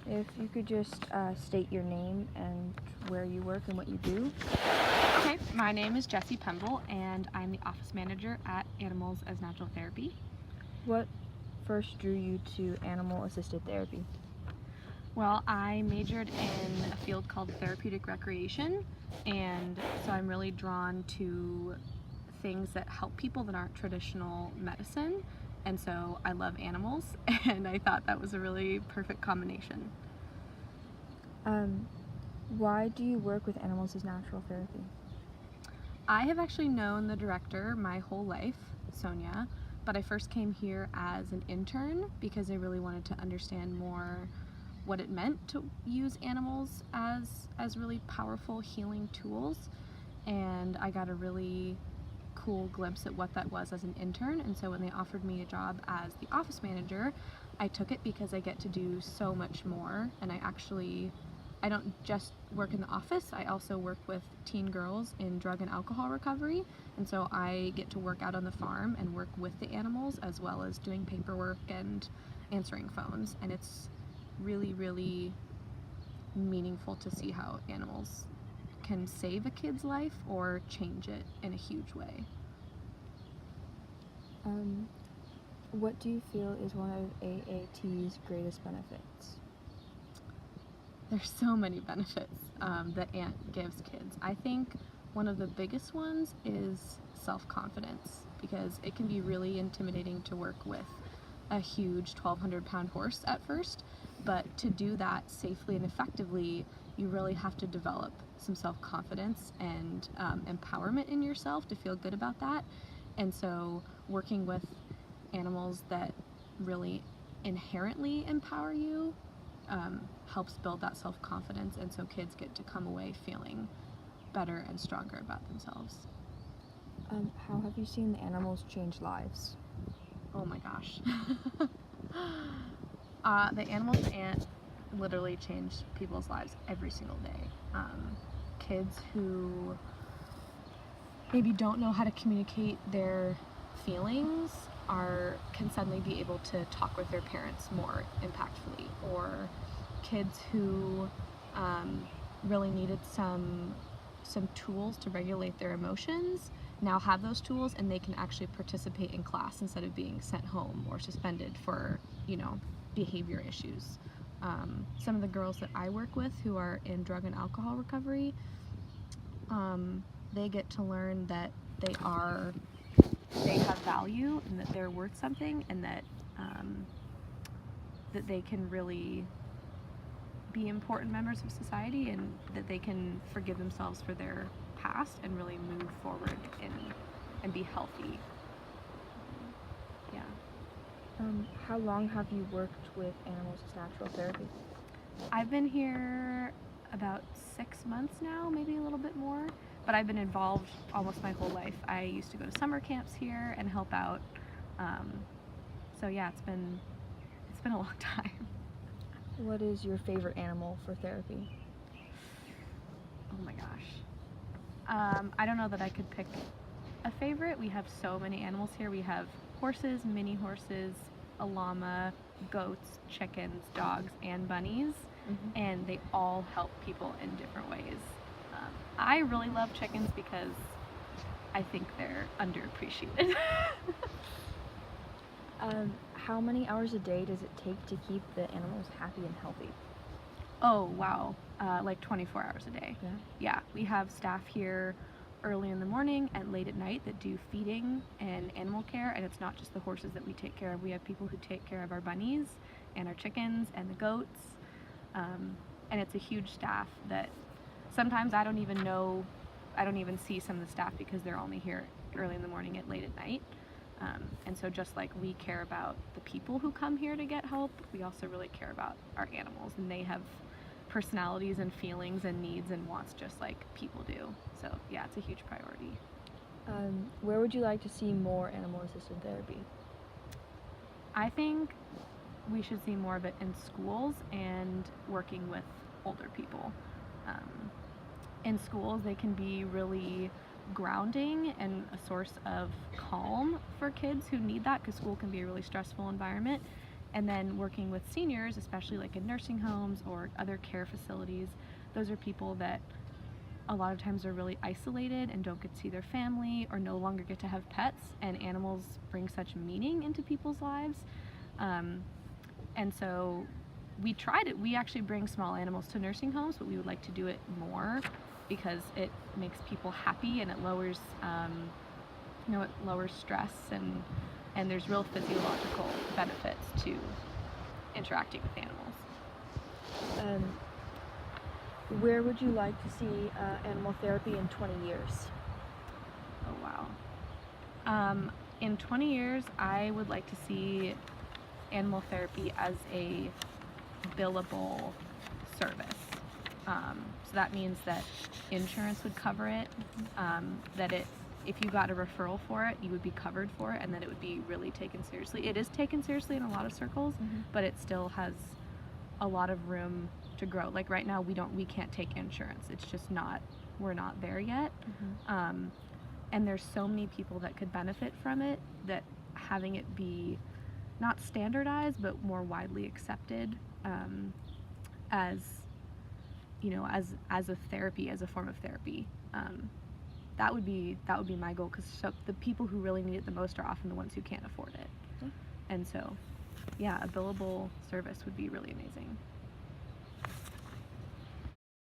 If you could just state your name and where you work and what you do. Okay, my name is Jessie and I'm the office manager at Animals as Natural Therapy. What first drew you to animal-assisted therapy? Well, I majored in a field called therapeutic recreation, and so I'm really drawn to things that help people that aren't traditional medicine, and so I love animals, and I thought that was a really perfect combination. Why do you work with animals as natural therapy? I have actually known the director my whole life, Sonia, but I first came here as an intern because I really wanted to understand more what it meant to use animals as really powerful healing tools, and I got a really cool glimpse at what that was as an intern. And so when they offered me a job as the office manager, I took it because I get to do so much more, and I don't just work in the office, I also work with teen girls in drug and alcohol recovery, and so I get to work out on the farm and work with the animals as well as doing paperwork and answering phones, and it's really, really meaningful to see how animals can save a kid's life or change it in a huge way. What do you feel is one of AAT's greatest benefits? There's so many benefits that ANT gives kids. I think one of the biggest ones is self-confidence, because it can be really intimidating to work with a huge 1,200-pound horse at first, but to do that safely and effectively, you really have to develop some self-confidence and empowerment in yourself to feel good about that. And so working with animals that really inherently empower you helps build that self-confidence, and so kids get to come away feeling better and stronger about themselves. How have you seen the animals change lives? Oh my gosh. The animals at ANT literally change people's lives every single day. Kids who maybe don't know how to communicate their feelings can suddenly be able to talk with their parents more impactfully, or kids who really needed some tools to regulate their emotions now have those tools, and they can actually participate in class instead of being sent home or suspended for, behavior issues. Some of the girls that I work with who are in drug and alcohol recovery, they get to learn that they have value and that they're worth something, and that they can really be important members of society, and that they can forgive themselves for their past and really move forward and be healthy. Yeah. How long have you worked with animals as natural therapy? I've been here about 6 months now, maybe a little bit more, but I've been involved almost my whole life. I used to go to summer camps here and help out. So yeah, it's been a long time. What is your favorite animal for therapy? Oh my gosh. I don't know that I could pick a favorite. We have so many animals here. We have horses, mini horses, a llama, goats, chickens, dogs, and bunnies, and they all help people in different ways. I really love chickens because I think they're underappreciated. How many hours a day does it take to keep the animals happy and healthy? Oh, wow. Like 24 hours a day. Yeah. Yeah, we have staff here early in the morning and late at night that do feeding and animal care, and it's not just the horses that we take care of. We have people who take care of our bunnies and our chickens and the goats, and it's a huge staff that sometimes I don't even see some of the staff because they're only here early in the morning and late at night. And so just like we care about the people who come here to get help, we also really care about our animals, and they have personalities and feelings and needs and wants just like people do. So yeah, it's a huge priority. Where would you like to see more animal-assisted therapy? I think we should see more of it in schools and working with older people. In schools, they can be really grounding and a source of calm for kids who need that, because school can be a really stressful environment. And then working with seniors, especially like in nursing homes or other care facilities, those are people that a lot of times are really isolated and don't get to see their family or no longer get to have pets, and animals bring such meaning into people's lives. And so we tried it. We actually bring small animals to nursing homes, but we would like to do it more because it makes people happy and it lowers, it lowers stress, and there's real physiological benefits to interacting with animals. Where would you like to see animal therapy in 20 years? Oh, wow. In 20 years, I would like to see animal therapy as a billable service. So that means that insurance would cover it, that if you got a referral for it, you would be covered for it, and that it would be really taken seriously. It is taken seriously in a lot of circles, but it still has a lot of room to grow. Like right now, we can't take insurance. It's just we're not there yet. And there's so many people that could benefit from it, that having it be not standardized but more widely accepted as a therapy, as a form of therapy. That would be my goal, because the people who really need it the most are often the ones who can't afford it. And so, yeah, a billable service would be really amazing.